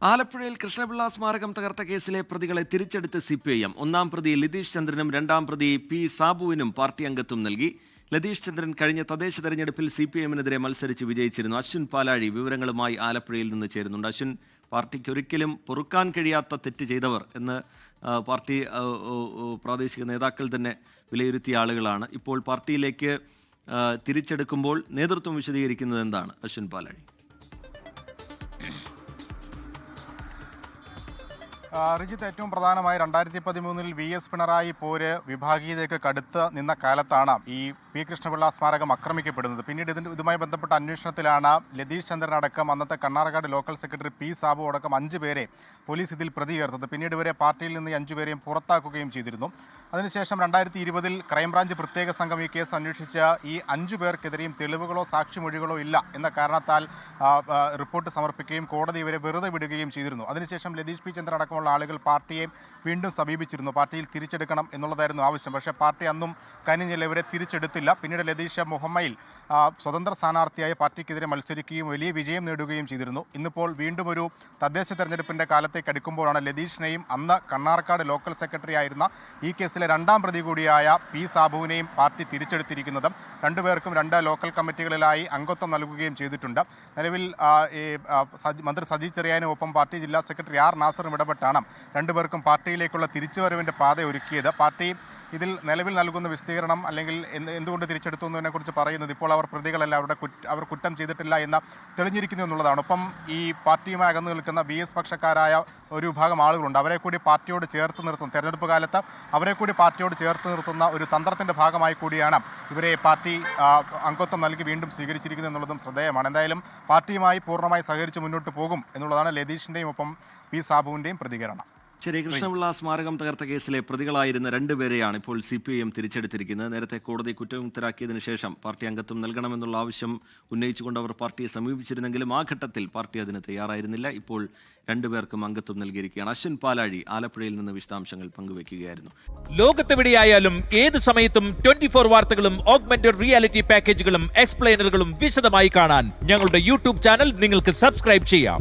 ആലപ്പുഴയിൽ കൃഷ്ണപിള്ള സ്മാരകം തകർത്ത കേസിലെ പ്രതികളെ തിരിച്ചെടുത്ത് CPIM. ഒന്നാം പ്രതി ലതീഷ് ചന്ദ്രനും രണ്ടാം പ്രതി P. സാബുവിനും പാർട്ടി അംഗത്വം നൽകി. ലതീഷ് ചന്ദ്രൻ കഴിഞ്ഞ തദ്ദേശ തെരഞ്ഞെടുപ്പിൽ CPIM-നെതിരെ മത്സരിച്ച് വിജയിച്ചിരുന്നു. അശ്വിൻ പാലാഴി വിവരങ്ങളുമായി ആലപ്പുഴയിൽ നിന്ന് ചേരുന്നുണ്ട്. അശ്വിൻ, പാർട്ടിക്ക് ഒരിക്കലും പൊറുക്കാൻ കഴിയാത്ത തെറ്റ് ചെയ്തവർ എന്ന് പാർട്ടി പ്രാദേശിക നേതാക്കൾ തന്നെ വിലയിരുത്തിയ ആളുകളാണ്. ഇപ്പോൾ പാർട്ടിയിലേക്ക് തിരിച്ചെടുക്കുമ്പോൾ നേതൃത്വം വിശദീകരിക്കുന്നത് എന്താണ്? അശ്വിൻ പാലാഴി. റിജിത്ത്, ഏറ്റവും പ്രധാനമായി 2013 VS പിണറായി പോര് വിഭാഗീയതയ്ക്ക് കടുത്ത് നിന്ന കാലത്താണ് ഈ P. കൃഷ്ണപിള്ള സ്മാരകം ആക്രമിക്കപ്പെടുന്നത്. പിന്നീട് ഇതുമായി ബന്ധപ്പെട്ട അന്വേഷണത്തിലാണ് ലതീഷ് ചന്ദ്രൻ അടക്കം അന്നത്തെ കണ്ണാറക്കാട് ലോക്കൽ സെക്രട്ടറി P. സാബു അടക്കം 5 പേരെ പോലീസ് ഇതിൽ പ്രതി ചേർത്തത്. പിന്നീട് ഇവരെ പാർട്ടിയിൽ നിന്ന് 5 പേരെയും പുറത്താക്കുകയും ചെയ്തിരുന്നു. അതിനുശേഷം 2020 ക്രൈംബ്രാഞ്ച് പ്രത്യേക സംഘം ഈ കേസ് അന്വേഷിച്ച ഈ 5 പേർക്കെതിരെയും തെളിവുകളോ സാക്ഷിമൊഴികളോ ഇല്ല എന്ന കാരണത്താൽ റിപ്പോർട്ട് സമർപ്പിക്കുകയും കോടതി ഇവരെ വെറുതെ വിടുകയും ചെയ്തിരുന്നു. അതിനുശേഷം ലതീഷ് P. ചന്ദ്രൻ അടക്കമുള്ള ആളുകൾ പാർട്ടിയെ വീണ്ടും സമീപിച്ചിരുന്നു. പാർട്ടിയിൽ തിരിച്ചെടുക്കണം എന്നുള്ളതായിരുന്നു ആവശ്യം. പക്ഷേ പാർട്ടി അന്നും കനിഞ്ഞില്ല, ഇവരെ തിരിച്ചെടുത്തില്ല. പിന്നീട് ലതീഷ് മുഹമ്മയിൽ സ്വതന്ത്ര സ്ഥാനാർത്ഥിയായി പാർട്ടിക്കെതിരെ മത്സരിക്കുകയും വലിയ വിജയം നേടുകയും ചെയ്തിരുന്നു. ഇന്നിപ്പോൾ വീണ്ടും ഒരു തദ്ദേശ തെരഞ്ഞെടുപ്പിൻ്റെ കാലത്തേക്ക് അടുക്കുമ്പോഴാണ് ലതീഷിനെയും അന്ന് കണ്ണാർക്കാട് ലോക്കൽ സെക്രട്ടറി ആയിരുന്ന ഈ കേസിലെ രണ്ടാം പ്രതി കൂടിയായ P. സാബുവിനെയും പാർട്ടി തിരിച്ചെടുത്തിരിക്കുന്നത്. രണ്ടുപേർക്കും 2 ലോക്കൽ കമ്മിറ്റികളിലായി അംഗത്വം നൽകുകയും ചെയ്തിട്ടുണ്ട്. നിലവിൽ മന്ത്രി സജി ചെറിയാനുമൊപ്പം പാർട്ടി ജില്ലാ സെക്രട്ടറി R. നാസറും ഇടപെട്ടാണ് രണ്ടുപേർക്കും പാർട്ടിയിലേക്കുള്ള തിരിച്ചുവരവിൻ്റെ പാത ഒരുക്കിയത്. പാർട്ടി ഇതിൽ നിലവിൽ നൽകുന്ന വിശദീകരണം അല്ലെങ്കിൽ എന്തുകൊണ്ട് തിരിച്ചെടുത്തു എന്നതിനെക്കുറിച്ച് പറയുന്നത് ഇപ്പോൾ അവർ പ്രതികളല്ല, അവർ കുറ്റം ചെയ്തിട്ടില്ല എന്ന് തെളിഞ്ഞിരിക്കുന്നു എന്നുള്ളതാണ്. ഒപ്പം ഈ പാർട്ടിയുമായി അകന്നു നിൽക്കുന്ന VS പക്ഷക്കാരായ ഒരു വിഭാഗം ആളുകളുണ്ട്. അവരെ കൂടി പാർട്ടിയോട് ചേർത്ത് നിർത്തുന്നു. തെരഞ്ഞെടുപ്പ് കാലത്ത് അവരെ കൂടി പാർട്ടിയോട് ചേർത്ത് നിർത്തുന്ന ഒരു തന്ത്രത്തിൻ്റെ ഭാഗമായി കൂടിയാണ് ഇവരെ പാർട്ടി അംഗത്വം നൽകി വീണ്ടും സ്വീകരിച്ചിരിക്കുന്നത് എന്നുള്ളതും ശ്രദ്ധേയമാണ്. എന്തായാലും പാർട്ടിയുമായി പൂർണ്ണമായി സഹകരിച്ച് മുന്നോട്ട് പോകും എന്നുള്ളതാണ് ലതീഷിൻ്റെയും ഒപ്പം P. സാബുവിൻ്റെയും പ്രതികരണം. ശരി, കൃഷ്ണപിള്ള സ്മാരകം തകർത്ത കേസിലെ പ്രതികളായിരുന്ന 2 പേരെയാണ് ഇപ്പോൾ CPIM തിരിച്ചെടുത്തിരിക്കുന്നത്. നേരത്തെ കോടതി കുറ്റമുക്തരാക്കിയതിനു ശേഷം പാർട്ടി അംഗത്വം നൽകണമെന്നുള്ള ആവശ്യം ഉന്നയിച്ചുകൊണ്ട് അവർ പാർട്ടിയെ സമീപിച്ചിരുന്നെങ്കിലും ആ ഘട്ടത്തിൽ പാർട്ടി അതിന് തയ്യാറായിരുന്നില്ല. ഇപ്പോൾ 2 പേർക്കും അംഗത്വം നൽകിയിരിക്കുകയാണ്. അശ്വിൻ പാലാഴി ആലപ്പുഴയിൽ നിന്ന് വിശദാംശങ്ങൾ പങ്കുവയ്ക്കുകയായിരുന്നു. ലോകത്തെവിടെയായാലും ഏത് സമയത്തും 24 വാർത്തകളും ഓഗ്മെന്റഡ് റിയാലിറ്റി പാക്കേജുകളും എക്സ്പ്ലെയിനറുകളും വിശദമായി കാണാൻ ഞങ്ങളുടെ YouTube ചാനൽ നിങ്ങൾക്ക് സബ്സ്ക്രൈബ് ചെയ്യാം.